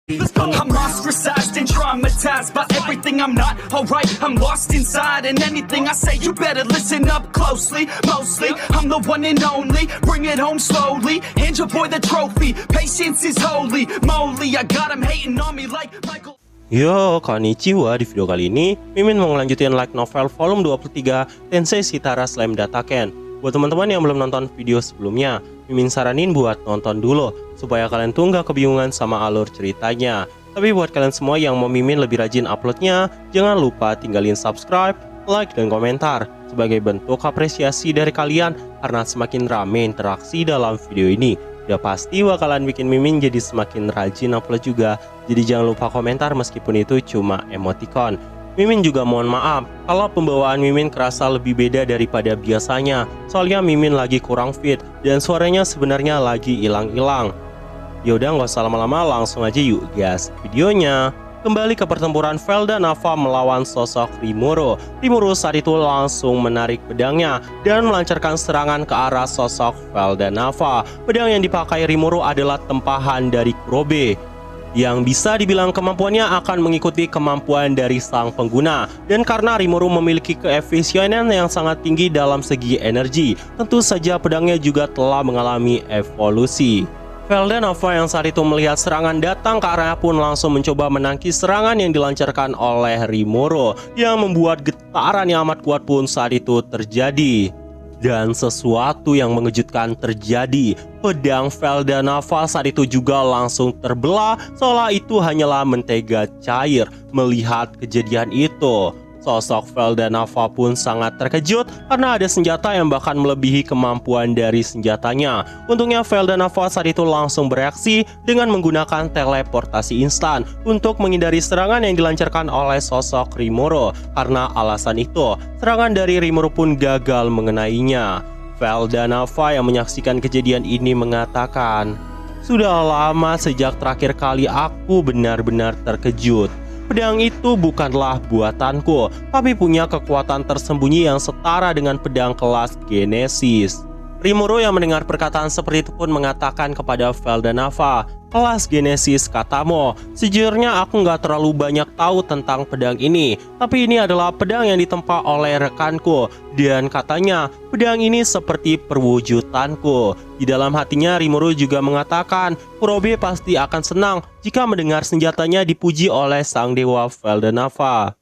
I'm ostracized and traumatized by everything I'm not alright. I'm lost inside, and anything I say you better listen up closely. Mostly, I'm the one and only. Bring it home slowly. Hand your boy the trophy. Patience is holy moly. I got him hating on me like Michael. Yo, konnichiwa. Di video kali ini Mimin mau ngelanjutin light novel volume 23 Tensei Shitara Slam Dataken. Buat teman-teman yang belum nonton video sebelumnya, Mimin saranin buat nonton dulu supaya kalian tuh nggak kebingungan sama alur ceritanya. Tapi buat kalian semua yang mau Mimin lebih rajin uploadnya, jangan lupa tinggalin subscribe, like, dan komentar sebagai bentuk apresiasi dari kalian, karena semakin rame interaksi dalam video ini udah pasti bakalan bikin Mimin jadi semakin rajin upload juga. Jadi jangan lupa komentar meskipun itu cuma emoticon. Mimin juga mohon maaf kalau pembawaan Mimin kerasa lebih beda daripada biasanya, soalnya Mimin lagi kurang fit dan suaranya sebenarnya lagi hilang-hilang. Yaudah nggak usah lama-lama, langsung aja yuk gas videonya. Kembali ke pertempuran Velda Nava melawan sosok Rimuru. Rimuru saat itu langsung menarik pedangnya dan melancarkan serangan ke arah sosok Velda Nava. Pedang yang dipakai Rimuru adalah tempahan dari Kurobe, yang bisa dibilang kemampuannya akan mengikuti kemampuan dari sang pengguna. Dan karena Rimuru memiliki keefisienan yang sangat tinggi dalam segi energi, tentu saja pedangnya juga telah mengalami evolusi. Velda Nava yang saat itu melihat serangan datang ke arahnya pun langsung mencoba menangkis serangan yang dilancarkan oleh Rimuru, yang membuat getaran yang amat kuat pun saat itu terjadi. Dan sesuatu yang mengejutkan terjadi. Pedang Velda Nava saat itu juga langsung terbelah, seolah itu hanyalah mentega cair. Melihat kejadian itu, sosok Velda Nava pun sangat terkejut karena ada senjata yang bahkan melebihi kemampuan dari senjatanya. Untungnya Velda Nava saat itu langsung bereaksi dengan menggunakan teleportasi instan untuk menghindari serangan yang dilancarkan oleh sosok Rimuru. Karena alasan itu, serangan dari Rimuru pun gagal mengenainya. Velda Nava yang menyaksikan kejadian ini mengatakan, "Sudah lama sejak terakhir kali aku benar-benar terkejut. Pedang itu bukanlah buatanku, tapi punya kekuatan tersembunyi yang setara dengan pedang kelas Genesis." Rimuru yang mendengar perkataan seperti itu pun mengatakan kepada Velda Nava, "Kelas Genesis katamu, sejujurnya aku nggak terlalu banyak tahu tentang pedang ini, tapi ini adalah pedang yang ditempa oleh rekanku, dan katanya pedang ini seperti perwujudanku." Di dalam hatinya Rimuru juga mengatakan, Kurobe pasti akan senang jika mendengar senjatanya dipuji oleh sang dewa Velda Nava.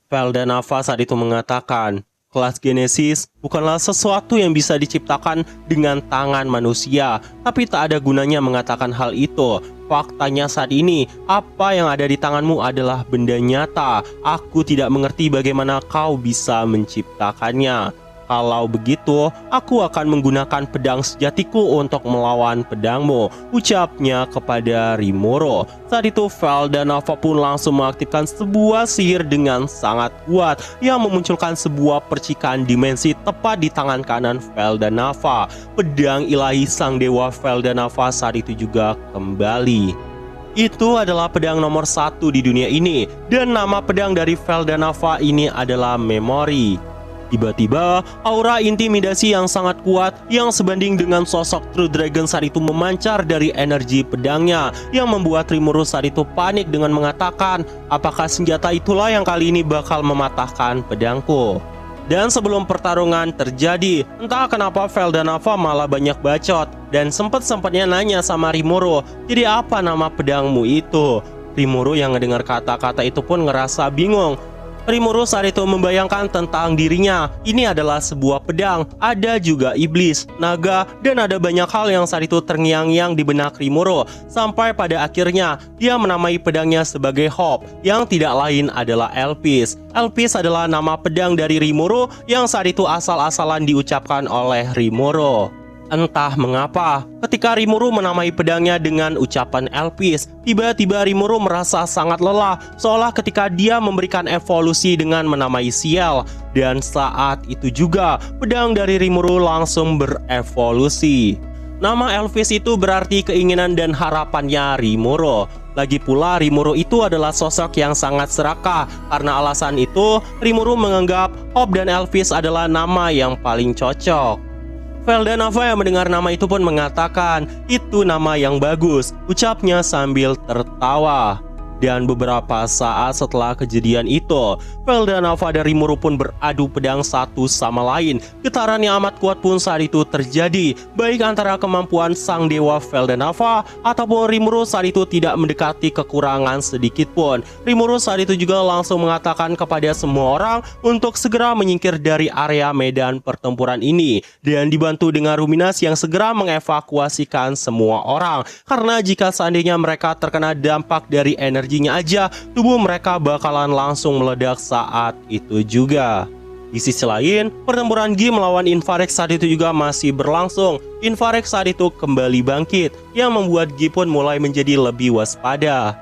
Velda Nava saat itu mengatakan, "Kelas Genesis bukanlah sesuatu yang bisa diciptakan dengan tangan manusia, tapi tak ada gunanya mengatakan hal itu. Faktanya saat ini, apa yang ada di tanganmu adalah benda nyata. Aku tidak mengerti bagaimana kau bisa menciptakannya. Kalau begitu, aku akan menggunakan pedang sejatiku untuk melawan pedangmu," ucapnya kepada Rimuru. Saat itu Velda Nava pun langsung mengaktifkan sebuah sihir dengan sangat kuat yang memunculkan sebuah percikan dimensi tepat di tangan kanan Velda Nava. Pedang ilahi sang dewa Velda Nava saat itu juga kembali. Itu adalah pedang nomor 1 di dunia ini, dan nama pedang dari Velda Nava ini adalah Memory. Tiba-tiba, aura intimidasi yang sangat kuat yang sebanding dengan sosok True Dragon saat itu memancar dari energi pedangnya, yang membuat Rimuru saat itu panik dengan mengatakan, "Apakah senjata itulah yang kali ini bakal mematahkan pedangku?" Dan sebelum pertarungan terjadi, entah kenapa Velda Nava malah banyak bacot dan sempet-sempetnya nanya sama Rimuru, "Jadi apa nama pedangmu itu?" Rimuru yang ngedengar kata-kata itu pun ngerasa bingung. Rimuru saat itu membayangkan tentang dirinya. Ini adalah sebuah pedang, ada juga iblis, naga, dan ada banyak hal yang saat itu terngiang-ngiang di benak Rimuru. Sampai pada akhirnya, dia menamai pedangnya sebagai Hope, yang tidak lain adalah Elpis. Elpis adalah nama pedang dari Rimuru yang saat itu asal-asalan diucapkan oleh Rimuru. Entah mengapa, ketika Rimuru menamai pedangnya dengan ucapan Elpis, tiba-tiba Rimuru merasa sangat lelah, seolah ketika dia memberikan evolusi dengan menamai Ciel. Dan saat itu juga, pedang dari Rimuru langsung berevolusi. Nama Elpis itu berarti keinginan dan harapannya Rimuru. Lagi pula Rimuru itu adalah sosok yang sangat serakah. Karena alasan itu, Rimuru menganggap Hope dan Elpis adalah nama yang paling cocok. Feldanava yang mendengar nama itu pun mengatakan, "Itu nama yang bagus," ucapnya sambil tertawa. Dan beberapa saat setelah kejadian itu, Feldanava dan Rimuru pun beradu pedang satu sama lain. Getaran yang amat kuat pun saat itu terjadi, baik antara kemampuan sang dewa Feldanava ataupun Rimuru saat itu tidak mendekati kekurangan sedikit pun. Rimuru saat itu juga langsung mengatakan kepada semua orang untuk segera menyingkir dari area medan pertempuran ini, dan dibantu dengan Ruminas yang segera mengevakuasikan semua orang. Karena jika seandainya mereka terkena dampak dari energinya aja, tubuh mereka bakalan langsung meledak saat itu juga. Di sisi lain, pertempuran Gi melawan Infarex saat itu juga masih berlangsung. Infarex saat itu kembali bangkit, yang membuat Gi pun mulai menjadi lebih waspada.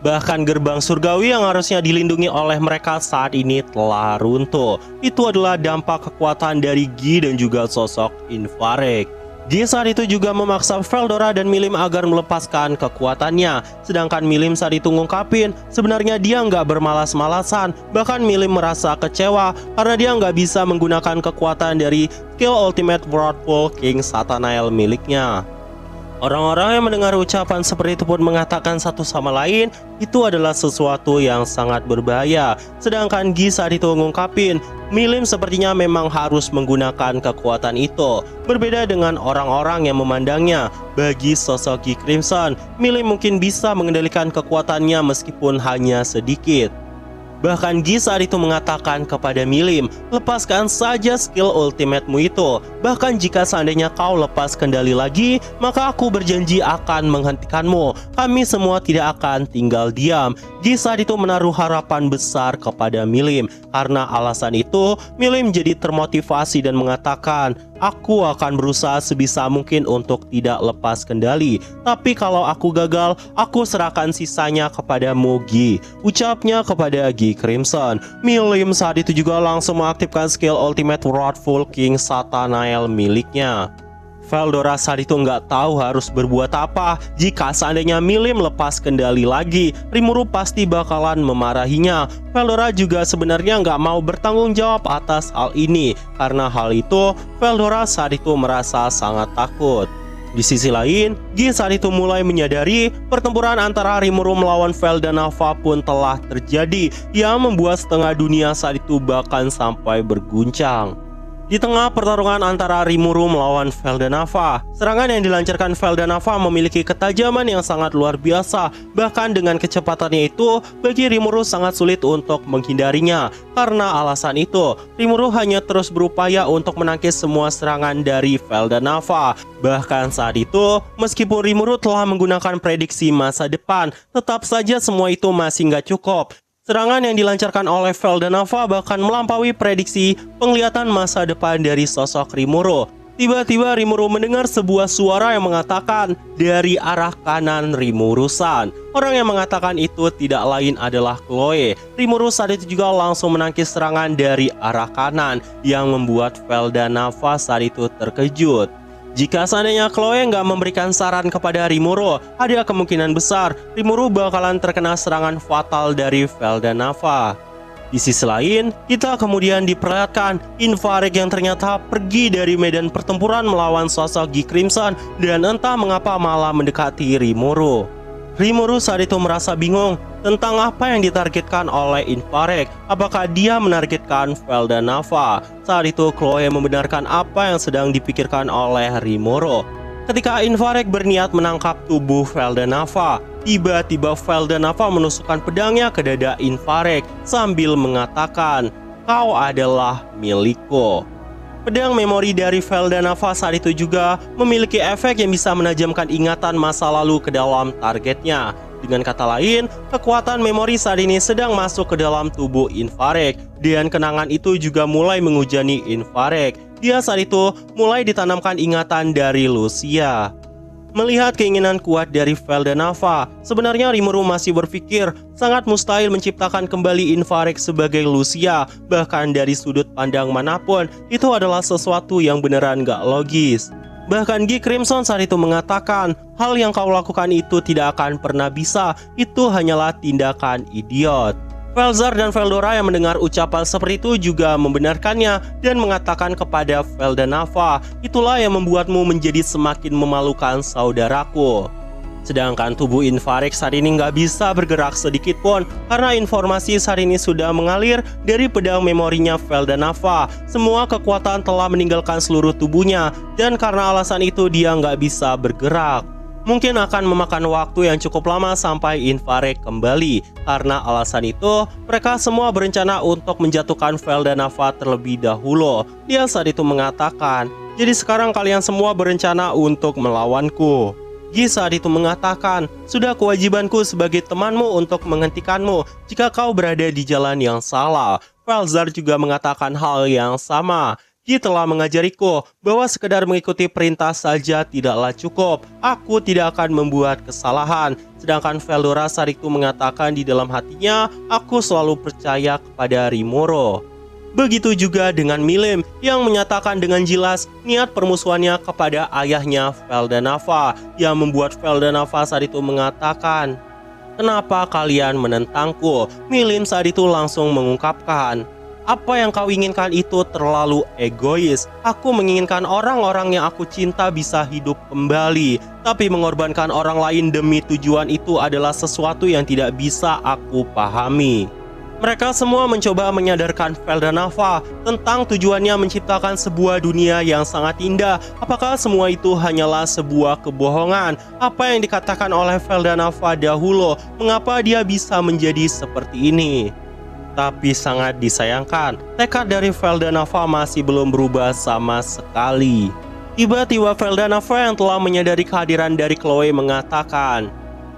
Bahkan gerbang surgawi yang harusnya dilindungi oleh mereka saat ini telah runtuh. Itu adalah dampak kekuatan dari Gi dan juga sosok Infarex. Gi saat itu juga memaksa Veldora dan Milim agar melepaskan kekuatannya. Sedangkan Milim saat itu ngungkapin sebenarnya dia nggak bermalas-malasan. Bahkan Milim merasa kecewa karena dia nggak bisa menggunakan kekuatan dari skill Ultimate Wrathful King Satanael miliknya. Orang-orang yang mendengar ucapan seperti itu pun mengatakan satu sama lain itu adalah sesuatu yang sangat berbahaya. Sedangkan Gi saat itu ngungkapin Milim sepertinya memang harus menggunakan kekuatan itu. Berbeda dengan orang-orang yang memandangnya, bagi sosok Gi Crimson, Milim mungkin bisa mengendalikan kekuatannya meskipun hanya sedikit. Bahkan Gi saat itu mengatakan kepada Milim, "Lepaskan saja skill ultimate-mu itu. Bahkan jika seandainya kau lepas kendali lagi, maka aku berjanji akan menghentikanmu. Kami semua tidak akan tinggal diam." Gi saat itu menaruh harapan besar kepada Milim. Karena alasan itu, Milim jadi termotivasi dan mengatakan, "Aku akan berusaha sebisa mungkin untuk tidak lepas kendali. Tapi kalau aku gagal, aku serahkan sisanya kepadamu, Gi," ucapnya kepada Gi Crimson. Milim saat itu juga langsung mengaktifkan skill Ultimate Wrathful King Satanael miliknya. Veldora saat itu nggak tahu harus berbuat apa. Jika seandainya Milim lepas kendali lagi, Rimuru pasti bakalan memarahinya. Veldora juga sebenarnya nggak mau bertanggung jawab atas hal ini. Karena hal itu, Veldora saat itu merasa sangat takut. Di sisi lain, Gi saat itu mulai menyadari pertempuran antara Rimuru melawan Feldanava pun telah terjadi, yang membuat setengah dunia saat itu bahkan sampai berguncang. Di tengah pertarungan antara Rimuru melawan Feldanava, serangan yang dilancarkan Feldanava memiliki ketajaman yang sangat luar biasa. Bahkan dengan kecepatannya itu, bagi Rimuru sangat sulit untuk menghindarinya. Karena alasan itu, Rimuru hanya terus berupaya untuk menangkis semua serangan dari Feldanava. Bahkan saat itu, meskipun Rimuru telah menggunakan prediksi masa depan, tetap saja semua itu masih nggak cukup. Serangan yang dilancarkan oleh Feldanava bahkan melampaui prediksi penglihatan masa depan dari sosok Rimuru. Tiba-tiba Rimuru mendengar sebuah suara yang mengatakan dari arah kanan Rimuru-san. Orang yang mengatakan itu tidak lain adalah Chloe. Rimuru saat itu juga langsung menangkis serangan dari arah kanan yang membuat Feldanava saat itu terkejut. Jika seandainya Chloe nggak memberikan saran kepada Rimuru, ada kemungkinan besar Rimuru bakalan terkena serangan fatal dari Feldanava. Di sisi lain, kita kemudian diperlihatkan Infarex yang ternyata pergi dari medan pertempuran melawan sosok Gi Crimson dan entah mengapa malah mendekati Rimuru. Rimuru saat itu merasa bingung tentang apa yang ditargetkan oleh Infarex. Apakah dia menargetkan Feldanava? Saat itu Chloe membenarkan apa yang sedang dipikirkan oleh Rimuru. Ketika Infarex berniat menangkap tubuh Feldanava, tiba-tiba Feldanava menusukkan pedangnya ke dada Infarex sambil mengatakan, "Kau adalah milikku." Pedang memori dari Feldanava saat itu juga memiliki efek yang bisa menajamkan ingatan masa lalu ke dalam targetnya. Dengan kata lain, kekuatan memori saat ini sedang masuk ke dalam tubuh Infarex, dan kenangan itu juga mulai menghujani Infarex. Dia saat itu mulai ditanamkan ingatan dari Lucia. Melihat keinginan kuat dari Feldanava, sebenarnya Rimuru masih berpikir sangat mustahil menciptakan kembali Infarex sebagai Lucia. Bahkan dari sudut pandang manapun, itu adalah sesuatu yang beneran gak logis. Bahkan Gi Crimson saat itu mengatakan, hal yang kau lakukan itu tidak akan pernah bisa, itu hanyalah tindakan idiot. Velzar dan Veldora yang mendengar ucapan seperti itu juga membenarkannya dan mengatakan kepada Veldanava, itulah yang membuatmu menjadi semakin memalukan saudaraku. Sedangkan tubuh Infarex saat ini nggak bisa bergerak sedikit pun karena informasi saat ini sudah mengalir dari pedang memorinya Veldanava. Semua kekuatan telah meninggalkan seluruh tubuhnya dan karena alasan itu dia nggak bisa bergerak. Mungkin akan memakan waktu yang cukup lama sampai Infarex kembali. Karena alasan itu, mereka semua berencana untuk menjatuhkan Veldanava terlebih dahulu. Dia saat itu mengatakan, jadi sekarang kalian semua berencana untuk melawanku. Gi saat itu mengatakan, sudah kewajibanku sebagai temanmu untuk menghentikanmu jika kau berada di jalan yang salah. Velzar juga mengatakan hal yang sama. Gi telah mengajariku bahwa sekedar mengikuti perintah saja tidaklah cukup. Aku tidak akan membuat kesalahan. Sedangkan Veldora saat itu mengatakan di dalam hatinya, aku selalu percaya kepada Rimuru. Begitu juga dengan Milim yang menyatakan dengan jelas niat permusuhannya kepada ayahnya Veldanava, yang membuat Veldanava saat itu mengatakan, kenapa kalian menentangku? Milim saat itu langsung mengungkapkan, apa yang kau inginkan itu terlalu egois. Aku menginginkan orang-orang yang aku cinta bisa hidup kembali. Tapi mengorbankan orang lain demi tujuan itu adalah sesuatu yang tidak bisa aku pahami. Mereka semua mencoba menyadarkan Veldanava tentang tujuannya menciptakan sebuah dunia yang sangat indah. Apakah semua itu hanyalah sebuah kebohongan? Apa yang dikatakan oleh Veldanava dahulu, mengapa dia bisa menjadi seperti ini? Tapi sangat disayangkan, tekad dari Veldanava masih belum berubah sama sekali. Tiba-tiba Veldanava yang telah menyadari kehadiran dari Chloe mengatakan,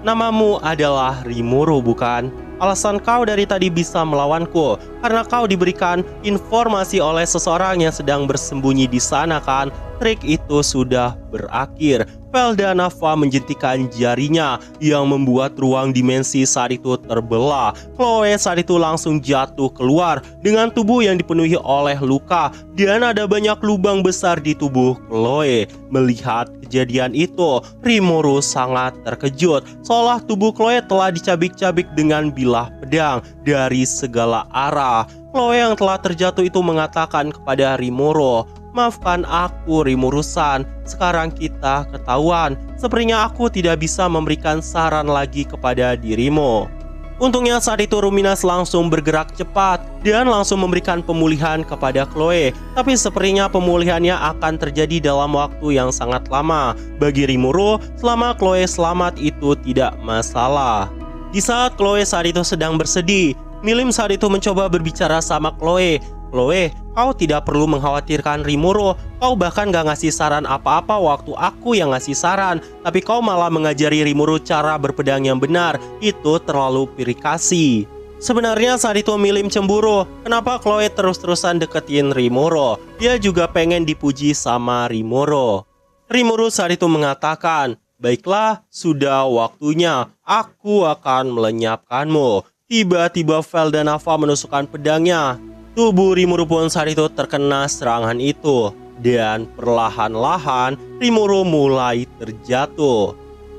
namamu adalah Rimuru bukan? Alasan kau dari tadi bisa melawanku karena kau diberikan informasi oleh seseorang yang sedang bersembunyi di sana kan? Trik itu sudah berakhir. Veldanava menjentikan jarinya yang membuat ruang dimensi saat itu terbelah. Chloe saat itu langsung jatuh keluar dengan tubuh yang dipenuhi oleh luka dan ada banyak lubang besar di tubuh Chloe. Melihat kejadian itu, Rimuru sangat terkejut seolah tubuh Chloe telah dicabik-cabik dengan bilah pedang dari segala arah. Chloe yang telah terjatuh itu mengatakan kepada Rimuru, maafkan aku Rimuru-san, sekarang kita ketahuan. Sepertinya aku tidak bisa memberikan saran lagi kepada dirimu. Untungnya saat itu Ruminas langsung bergerak cepat dan langsung memberikan pemulihan kepada Chloe. Tapi sepertinya pemulihannya akan terjadi dalam waktu yang sangat lama. Bagi Rimuru, selama Chloe selamat itu tidak masalah. Di saat Chloe saat itu sedang bersedih, Milim saat itu mencoba berbicara sama Chloe. Chloe, kau tidak perlu mengkhawatirkan Rimuru. Kau bahkan gak ngasih saran apa-apa waktu aku yang ngasih saran. Tapi kau malah mengajari Rimuru cara berpedang yang benar. Itu terlalu pirikasi. Sebenarnya saat itu Milim cemburu. Kenapa Chloe terus-terusan deketin Rimuru? Dia juga pengen dipuji sama Rimuru. Rimuru saat itu mengatakan, baiklah, sudah waktunya. Aku akan melenyapkanmu. Tiba-tiba Veldanava menusukkan pedangnya. Tubuh Rimuru pun saat itu terkena serangan itu. Dan perlahan-lahan Rimuru mulai terjatuh.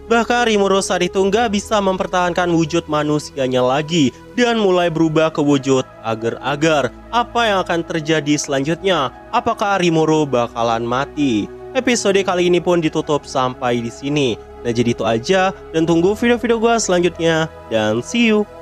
Bahkan Rimuru saat itu nggak bisa mempertahankan wujud manusianya lagi. Dan mulai berubah ke wujud agar-agar. Apa yang akan terjadi selanjutnya? Apakah Rimuru bakalan mati? Episode kali ini pun ditutup sampai di sini. Nah jadi itu aja. Dan tunggu video-video gue selanjutnya. Dan see you!